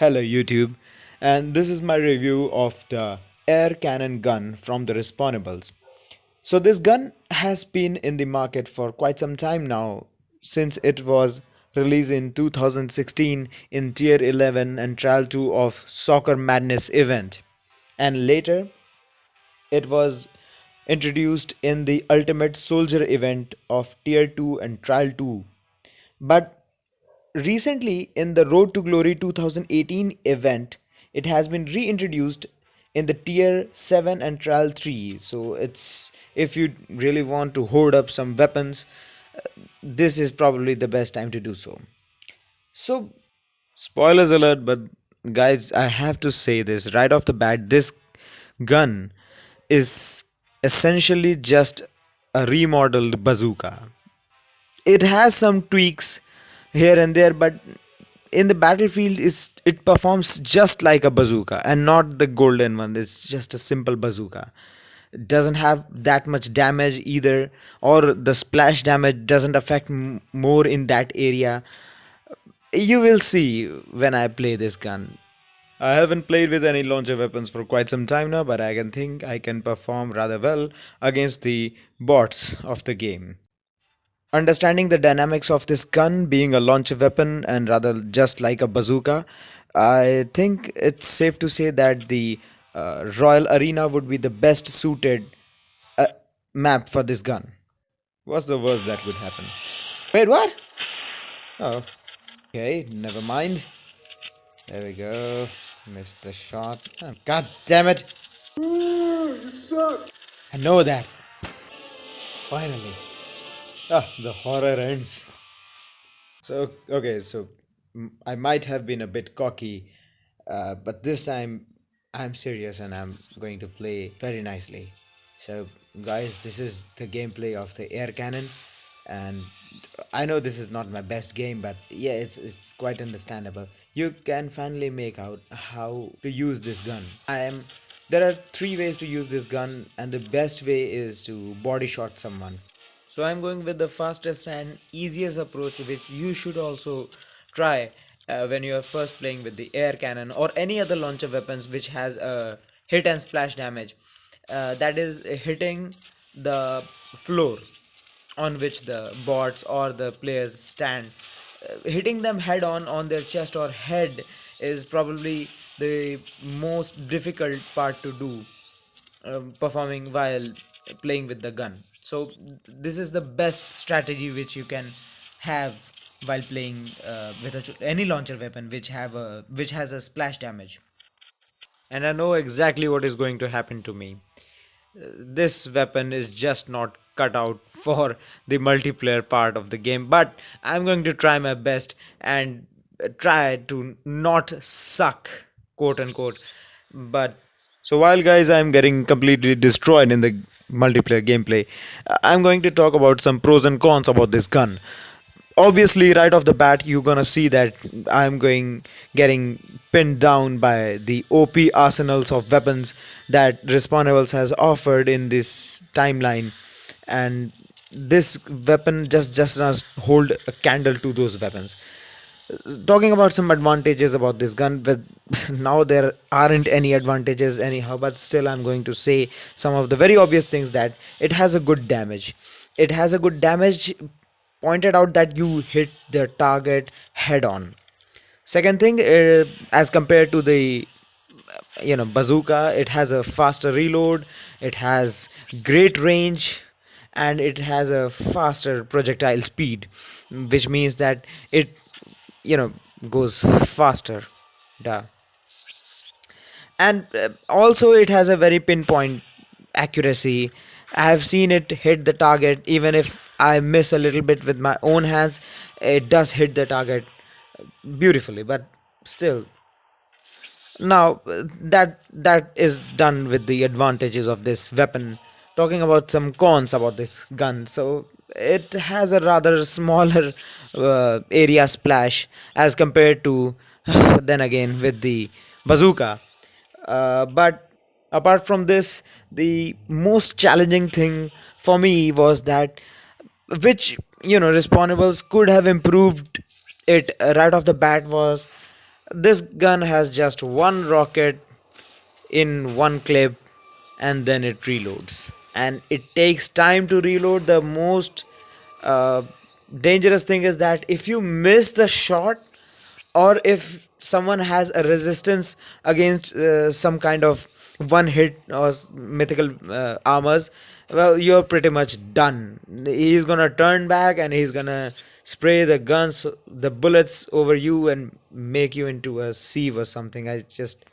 Hello YouTube, and this is my review of the air cannon gun from the Respawnables. So this gun has been in the market for quite some time now, since it was released in 2016 in Tier 11 and Trial 2 of Soccer Madness event, and later it was introduced in the Ultimate Soldier event of Tier 2 and Trial 2. But recently, in the Road to Glory 2018 event, it has been reintroduced in the Tier 7 and Trial 3. So, it's if you really want to hoard up some weapons, this is probably the best time to do so. So, spoilers alert, but guys, I have to say this right off the bat, this gun is essentially just a remodeled bazooka. It has some tweaks here and there, but in the battlefield it performs just like a bazooka and not the golden one. It's just a simple bazooka. It doesn't have that much damage either, or the splash damage doesn't affect more in that area. You will see when I play this gun. I haven't played with any launcher weapons for quite some time now, but I can think I can perform rather well against the bots of the game. Understanding the dynamics of this gun being a launcher weapon and rather just like a bazooka, I think it's safe to say that the Royal Arena would be the best suited uh, map for this gun. What's the worst that would happen? Wait, what? Oh, okay, never mind. There we go. Missed the shot. Oh, God damn it! You suck. I know that. Finally. Ah, the horror ends. So, okay, so I might have been a bit cocky, but this time I'm serious and I'm going to play very nicely. So, guys, this is the gameplay of the air cannon, and I know this is not my best game, but yeah, it's quite understandable. You can finally make out how to use this gun. There are three ways to use this gun, and the best way is to body shot someone. So I'm going with the fastest and easiest approach, which you should also try when you are first playing with the air cannon or any other launcher weapons which has a hit and splash damage. That is hitting the floor on which the bots or the players stand. Hitting them head on their chest or head is probably the most difficult part to do, performing while playing with the gun. So this is the best strategy which you can have while playing with any launcher weapon which has a splash damage. And I know exactly what is going to happen to me. This weapon is just not cut out for the multiplayer part of the game, but I'm going to try my best and try to not suck, quote unquote. But so while guys I'm getting completely destroyed in the multiplayer gameplay, I'm going to talk about some pros and cons about this gun. Obviously, right off the bat you're gonna see that I'm going getting pinned down by the OP arsenals of weapons that Respawnables has offered in this timeline, and this weapon just does hold a candle to those weapons. Talking about some advantages about this gun, but now there aren't any advantages anyhow, but still I'm going to say some of the very obvious things. That it has a good damage. It has a good damage pointed out that you hit the target head on. Second thing, as compared to the bazooka, it has a faster reload, it has great range, and it has a faster projectile speed, which means that it you know goes faster. Duh. And also it has a very pinpoint accuracy. I have seen it hit the target even if I miss a little bit with my own hands. It does hit the target beautifully, but still. Now that is done with the advantages of this weapon. Talking about some cons about this gun, so it has a rather smaller area splash as compared to then again with the bazooka. But apart from this, the most challenging thing for me was that which respawnables could have improved it right off the bat was This gun has just one rocket in one clip, and then it reloads. And it takes time to reload. The most uh, dangerous thing is that if you miss the shot, or if someone has a resistance against some kind of one hit or mythical armors, well, you're pretty much done. He's gonna turn back and he's gonna spray the guns, the bullets over you and make you into a sieve or something. I just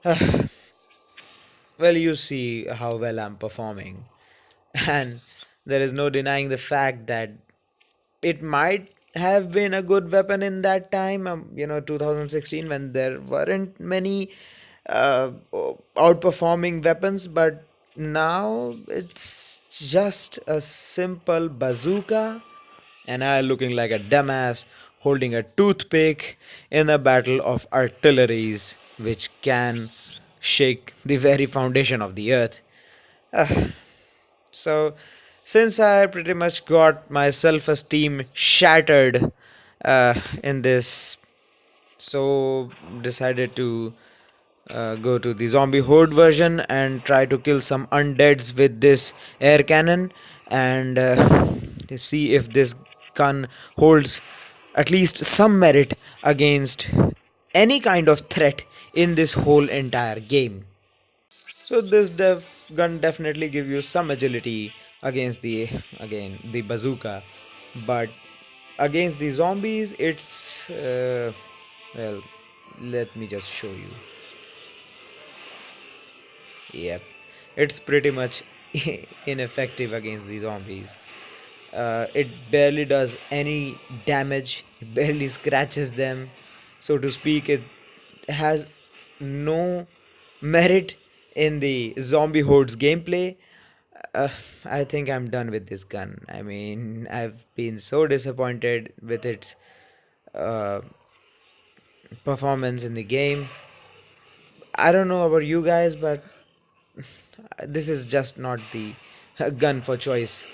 well, you see how well I'm performing. And there is no denying the fact that it might have been a good weapon in that time, 2016, when there weren't many outperforming weapons, but now it's just a simple bazooka, and I looking like a dumbass holding a toothpick in a battle of artilleries which can shake the very foundation of the earth. So, since I pretty much got my self esteem shattered in this, so decided to go to the zombie horde version and try to kill some undeads with this air cannon, and to see if this gun holds at least some merit against any kind of threat in this whole entire game. So this gun definitely give you some agility against the again the bazooka, but against the zombies it's well, let me just show you. Yep, it's pretty much ineffective against the zombies. It barely does any damage. It barely scratches them, so to speak. It has no merit in the zombie hordes gameplay. uh, I think I'm done with this gun. I mean, I've been so disappointed with its uh, performance in the game. I don't know about you guys, but this is just not the gun for choice,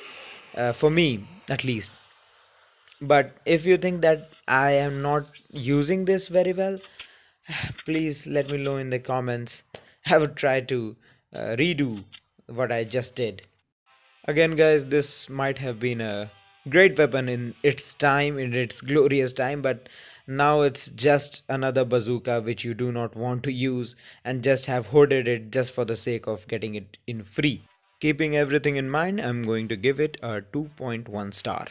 for me at least. But if you think that I am not using this very well, please let me know in the comments. I would try to redo what I just did. Again, guys, this might have been a great weapon in its time, in its glorious time, but now it's just another bazooka which you do not want to use and just have hoarded it just for the sake of getting it in free. Keeping everything in mind, I'm going to give it a 2.1 star.